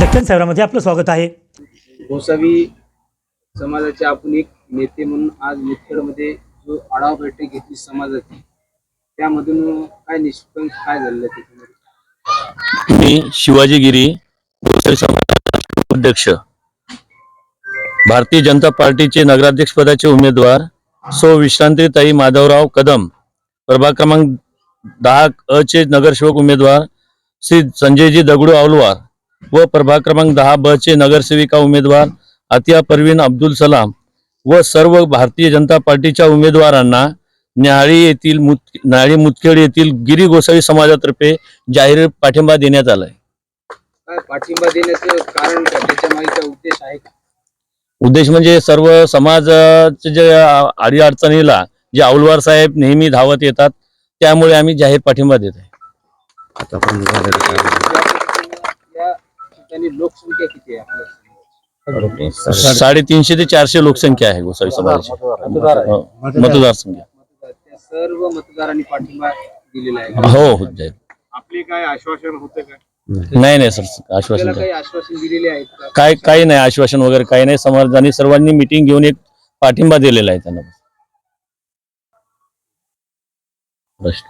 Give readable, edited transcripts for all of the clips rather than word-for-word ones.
दक्षिण शहरामध्ये आपलं स्वागत आहे। गोसावी समाजाचे आपण एक नेते म्हणून आज मुदखेडमध्ये जो आढावा बैठक घेतली समाजाची, त्यामधून काय निष्पन्न काय झालं त्याच्यामध्ये? मी शिवाजी गिरी, गोसावी समाजाचा अध्यक्ष, भारतीय जनता पार्टीचे नगराध्यक्ष पदाचे उमेदवार सौ विश्रांतीताई माधवराव कदम, प्रभाग क्रमांक 10 चे नगरसेवक उमेदवार श्री संजयजी दगडू आवलवार व प्रभाग क्रमांक 10 चे नगरसेविका उमेदवार आतिया परवीन अब्दुल सलाम व सर्व भारतीय जनता पार्टीच्या उमेदवारांना न्याहाळी मुदखेड येथील गिरी गोसावी समाजातर्फे जाहीर पाठिंबा देण्यात आलाय। काय पाठिंबा देण्याचं कारण काय, त्याच्या मागचा उद्देश आहे का? उद्देश म्हणजे सर्व समाजाचे जे अडीअडचणीला जे आवलवार साहेब नेहमी धावत येतात, त्यामुळे आम्ही जाहीर पाठिंबा देत आहे। या ठिकाणी लोकसंख्या किती आहे आपल्या? 350 ते 400 लोकसंख्या आहे गोसावी समाजाची मतदारसंख्या। त्या सर्व मतदारांनी पाठिंबा दिलेला आहे। हो जाहीर। आपले काय आश्वासन होते का? नाही सर, आश्वासन आपल्याला काही आश्वासन दिलेले आहेत का? काही नाही, आश्वासन वगैरे काही नाही। समाजाने सर्वांनी मीटिंग घेऊन एक पाठिंबा दिलेला आहे त्यांना।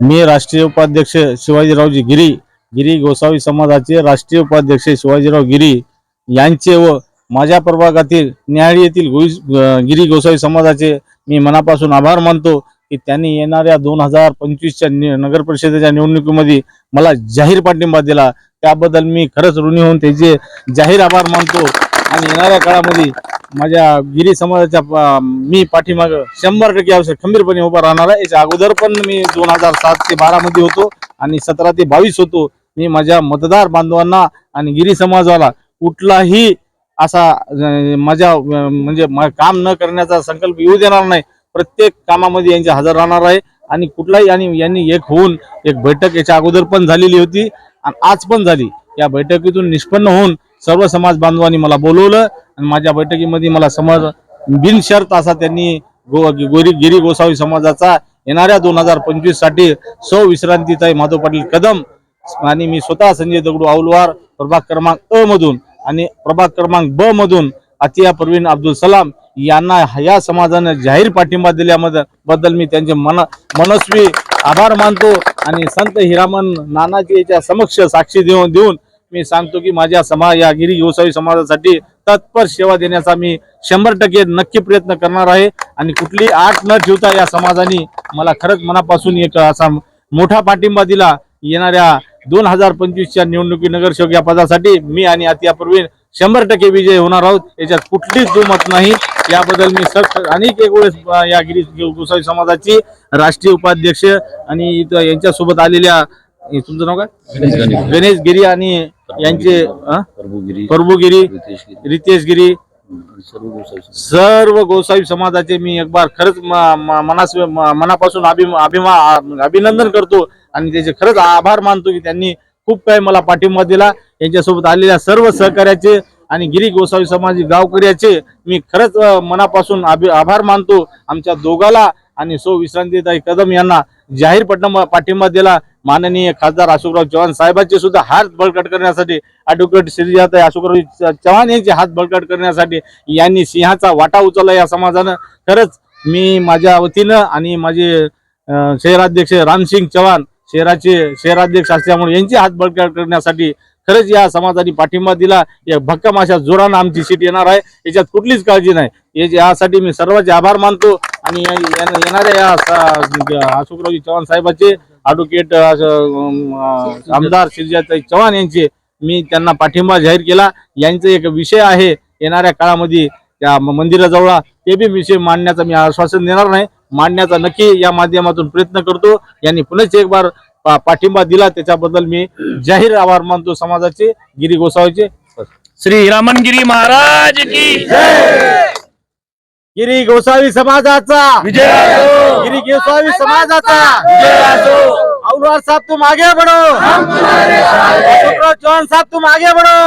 मी राष्ट्रीय उपाध्यक्ष शिवाजीरावजी गिरी गोसावी समाजाचे राष्ट्रीय उपाध्यक्ष शिवाजीराव गिरी यांचे व माझ्या प्रभागातील न्याहाळी येथील गिरी गोसावी समाजाचे मी मनापासून आभार मानतो की त्यांनी येणाऱ्या 2025च्या नगर परिषदेच्या निवडणुकीमध्ये मला जाहीर पाठिंबा दिला। त्याबद्दल मी खरंच ऋणी होऊन त्याचे जाहीर आभार मानतो। आणि येणाऱ्या काळामध्ये माझ्या गिरी समाजाच्या मी पाठीमाग 100% आवश्यक खंबीरपणे उभा राहणार आहे। याच्या अगोदर पण मी 2007 ते 12 मध्ये होतो आणि 17 ते 22 होतो। मी माझ्या मतदार बांधवांना आणि गिरी समाजाला कुठलाही असा माझ्या म्हणजे काम न करण्याचा संकल्प येऊ देणार नाही। प्रत्येक कामामध्ये यांचे हजर राहणार आहे आणि कुठलाही आणि यांनी एक होऊन एक बैठक याच्या अगोदर पण झालेली होती आणि आज पण झाली। या बैठकीतून निष्पन्न होऊन सर्व समाज बांधवांनी मला बोलवलं आणि माझ्या बैठकीमध्ये मला समाज बिनशर्त असा त्यांनी गिरी गोसावी समाजाचा येणाऱ्या 2025 साठी सौ विश्रांतीताई माधव पाटील कदम आणि मी स्वतः संजय दगडू आवलवार प्रभाग क्रमांक अ मधून आणि प्रभाग क्रमांक ब मधून आतिया परवीन अब्दुल सलाम यांना या समाजाने जाहीर पाठिंबा दिल्याबद्दल मी त्यांचे मनस्वी आभार मानतो। आणि संत हिरामन नानाजी याच्या समक्ष साक्षी देऊन मी सांगतो की माझ्या या गिरी गोसावी समाजासाठी तत्पर सेवा देण्याचा मी 100% नक्की प्रयत्न करणार आहे। आणि कुठली आठ न ठेवता या समाजाने मला खरंच मनापासून एक असा मोठा पाठिंबा दिला। येणाऱ्या 2025च्या निवडणुकी नगरसेवक या पदासाठी मी आणि आतिया परवीन 100% विजय होणार आहोत, याच्यात कुठलीच दुमत नाही। याबद्दल मी अनेक एक वेळेस या गिरी गोसावी समाजाची राष्ट्रीय उपाध्यक्ष आणि यांच्यासोबत आलेल्या, तुमचं नाव काय? गणेश गिरी आणि यांचे प्रभुगिरी, रितेश गिरी, सर्व गोसावी समाजाचे मी एक बार खरंच मनापासून अभिनंदन करतो आणि त्याचे खरंच आभार मानतो की त्यांनी खूप काही मला पाठिंबा दिला। यांच्यासोबत आलेल्या सर्व सहकार्याचे आणि गिरी गोसावी समाज गावकऱ्याचे मी खरंच मनापासून आभार मानतो। आमच्या दोघाला आणि सौ विश्रांतीताई कदम यांना जाहीर पाठिंबा दिला। माननीय खासदार अशोकराव चव्हाण साहेबांचे सुद्धा हात बळकट करण्यासाठी, ॲडव्होकेट श्रीजाताई अशोकराव चव्हाण यांचे हात बळकट करण्यासाठी यांनी सिंहाचा वाटा उचलला या समाजानं। खरंच मी माझ्या वतीनं आणि माझे शहराध्यक्ष रामसिंग चव्हाण शहराध्यक्ष असल्यामुळे यांचे हात बळकट करण्यासाठी खरंच या समाजाने पाठिंबा दिला। या भक्कम अशा जोरानं आमची सीट येणार आहे, याच्यात कुठलीच काळजी नाही। यासाठी मी सर्वांचे आभार मानतो। आणि येणाऱ्या या अशोकरावजी चव्हाण साहेबांचे, ॲडव्होकेट आमदार श्रीजाताई चव्हाण यांचे मी त्यांना पाठिंबा जाहीर केला। यांचा एक विषय आहे येणाऱ्या काळामध्ये त्या मंदिराजवळ, ते बी विषय मांडण्याचा मी आश्वासन देणार नाही, मांडण्याचा नक्की या माध्यमातून प्रयत्न करतो। यांनी पुन्हा एक बार पाठिंबा दिला त्याच्याबद्दल मी जाहीर आभार मानतो समाजाचे, गिरी गोसावीचे। श्री हिरामनगिरी महाराज की जय। गिरी गोसावी समाजाचा विजय असो। गिरी गोसावी समाजाचा विजय असो। अब्दुल साहब तुम आगे बढ़ो, अशोकराव चव्हाण साहब तुम आगे बढ़ो,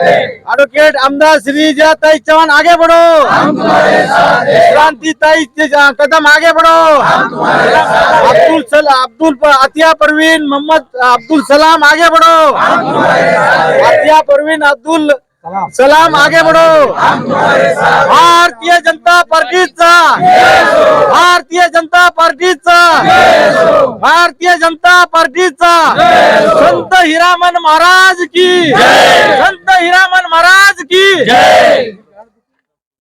एडवोकेट आमदार श्रीजयाताई चौहान आगे बढ़ो, क्रांतिताई कदम आगे बढ़ो, अब्दुल अतिया परवीन मोहम्मद अब्दुल सलाम आगे बढ़ो, अतिया परवीन अब्दुल सलाम आगे बढ़ो। भारतीय जनता पार्टीचा, भारतीय जनता पार्टीचा, भारतीय जनता पार्टीचा, संत हिरामन महाराज की, संत हिरामन महाराज की।